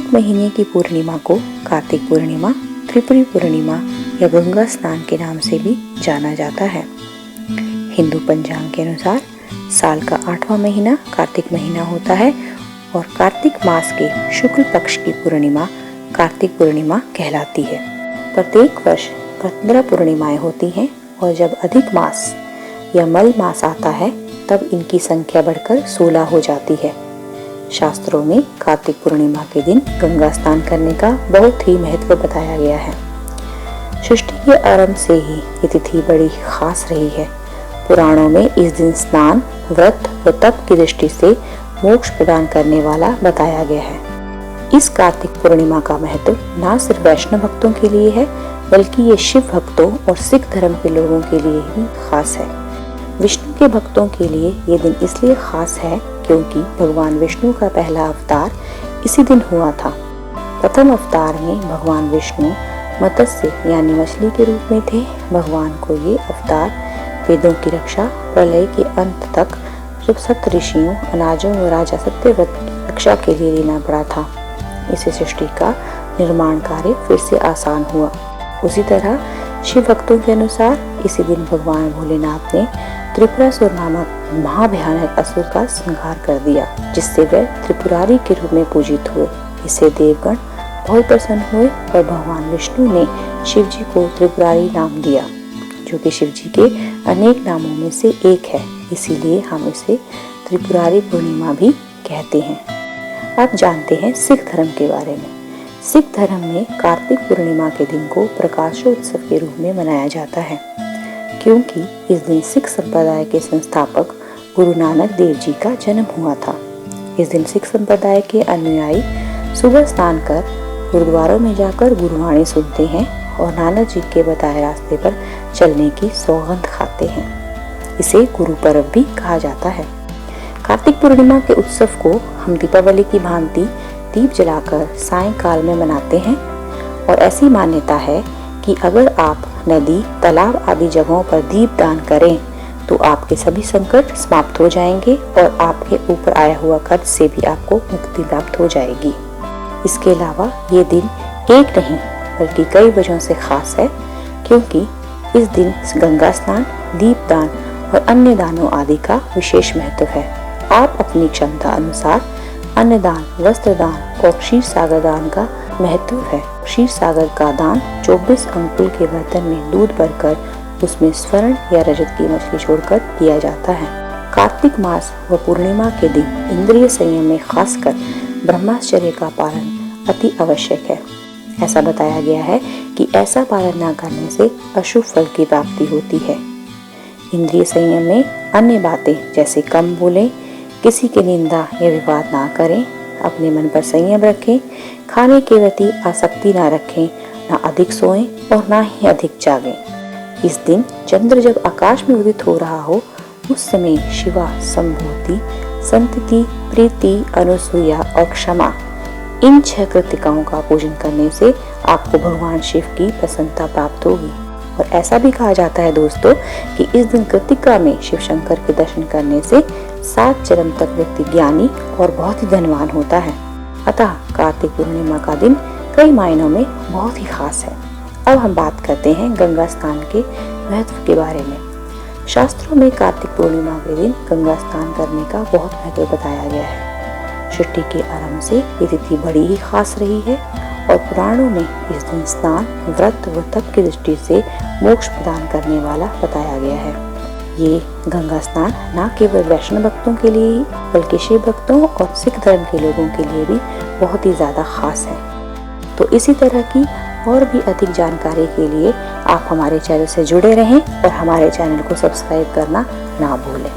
कार्तिक महीने की पूर्णिमा को कार्तिक पूर्णिमा, त्रिपुरी पूर्णिमा या गंगा स्नान के नाम से भी जाना जाता है। हिंदू पंचांग के अनुसार साल का 8वां महीना कार्तिक महीना होता है और कार्तिक मास के शुक्ल पक्ष की पूर्णिमा कार्तिक पूर्णिमा कहलाती है। प्रत्येक वर्ष 15 पूर्णिमाएं होती हैं और जब अधिक मास या मल मास आता है तब इनकी संख्या बढ़कर 16 हो जाती है। शास्त्रों में कार्तिक पूर्णिमा के दिन गंगा स्नान करने का बहुत ही महत्व बताया गया है। सृष्टि के आरंभ से ही ये तिथि बड़ी खास रही है। पुराणों में इस दिन स्नान, व्रत व तप की दृष्टि से मोक्ष प्रदान करने वाला बताया गया है। इस कार्तिक पूर्णिमा का महत्व न सिर्फ वैष्णव भक्तों के लिए है बल्कि ये शिव भक्तों और सिख धर्म के लोगों के लिए भी खास है। विष्णु के भक्तों के लिए ये दिन इसलिए खास है क्योंकि भगवान विष्णु का पहला अवतार इसी दिन हुआ था। प्रथम अवतार में भगवान विष्णु मत्स्य यानी मछली के रूप में थे। भगवान को ये अवतार वेदों की रक्षा, प्रलय के अंत तक जब सप्त ऋषियों, अनाजों व राजा सत्यव्रत की रक्षा के लिए लेना पड़ा था। इससे सृष्टि का निर्माण कार्य फिर से आसान हुआ। उसी तरह शिव भक्तों के अनुसार इसी दिन भगवान भोलेनाथ ने त्रिपुरासुर नामक महाभयानक असुर का संहार कर दिया, जिससे वह त्रिपुरारी के रूप में पूजित हुए। इससे देवगण बहुत प्रसन्न हुए और भगवान विष्णु ने शिव जी को त्रिपुरारी नाम दिया, जो कि शिव जी के अनेक नामों में से एक है। इसीलिए हम इसे त्रिपुरारी पूर्णिमा भी कहते हैं। आप जानते हैं सिख धर्म के बारे में। सिख धर्म में कार्तिक पूर्णिमा के दिन को प्रकाशोत्सव के रूप में मनाया जाता है, क्योंकि इस दिन सिख संप्रदाय के संस्थापक गुरु नानक देव जी का जन्म हुआ था। इस दिन सिख संप्रदाय के अनुयायी सुबह स्नान कर गुरुद्वारों में जाकर गुरुवाणी सुनते हैं और नानक जी के बताए रास्ते पर चलने की सौगंध खाते हैं। इसे गुरु पर्व भी कहा जाता है। कार्तिक पूर्णिमा के उत्सव को हम दीपावली की भांति दीप जलाकर सायंकाल में मनाते हैं और ऐसी मान्यता है कि अगर आप नदी, तालाब आदि जगहों पर दीप दान करें तो आपके सभी संकट समाप्त हो जाएंगे और आपके ऊपर आया हुआ कर्ज से भी आपको मुक्ति प्राप्त हो जाएगी। इसके अलावा ये दिन एक नहीं बल्कि कई वजहों से खास है, क्योंकि इस दिन गंगा स्नान, दीप दान और अन्य दानों आदि का विशेष महत्व है। आप अपनी क्षमता अनुसार अन्नदान, वस्त्र दान और क्षीर सागर दान का महत्व है। क्षीर सागर का दान 24 अंकुल के बर्तन में दूध भरकर उसमें स्वर्ण या रजत की मछली छोड़कर दिया जाता है। कार्तिक मास व पूर्णिमा के दिन इंद्रिय संयम में खासकर ब्रह्मचर्य का पालन अति आवश्यक है। ऐसा बताया गया है कि ऐसा पालन न करने से अशुभ फल की प्राप्ति होती है। इंद्रिय संयम में अन्य बातें जैसे कम बोलें, किसी की निंदा या विवाद ना करें, अपने मन पर संयम रखें, खाने के प्रति आसक्ति ना रखें, ना अधिक सोएं और ना ही अधिक जागें। इस दिन चंद्र जब आकाश में उदित हो रहा हो उस समय शिवा, संभूति, संतति, प्रीति, अनुसूया और क्षमा इन 6 कृतिकाओं का पूजन करने से आपको भगवान शिव की प्रसन्नता प्राप्त होगी। और ऐसा भी कहा जाता है दोस्तों कि इस दिन कृतिका में शिव शंकर के दर्शन करने से 7 जन्म तक व्यक्ति ज्ञानी और बहुत ही धनवान होता है। अतः कार्तिक पूर्णिमा का दिन कई मायनों में बहुत ही खास है। अब हम बात करते हैं गंगा स्नान के महत्व के बारे में। शास्त्रों में कार्तिक पूर्णिमा के दिन गंगा स्नान करने का बहुत महत्व बताया गया है। सृष्टि के आरंभ से ये तिथि बड़ी ही खास रही है और पुराणों में इस दिन स्नान, व्रत व तप की दृष्टि से मोक्ष प्रदान करने वाला बताया गया है। ये गंगा स्नान न केवल वैष्णव भक्तों के लिए ही बल्कि शिव भक्तों और सिख धर्म के लोगों के लिए भी बहुत ही ज्यादा खास है। तो इसी तरह की और भी अधिक जानकारी के लिए आप हमारे चैनल से जुड़े रहें और हमारे चैनल को सब्सक्राइब करना ना भूलें।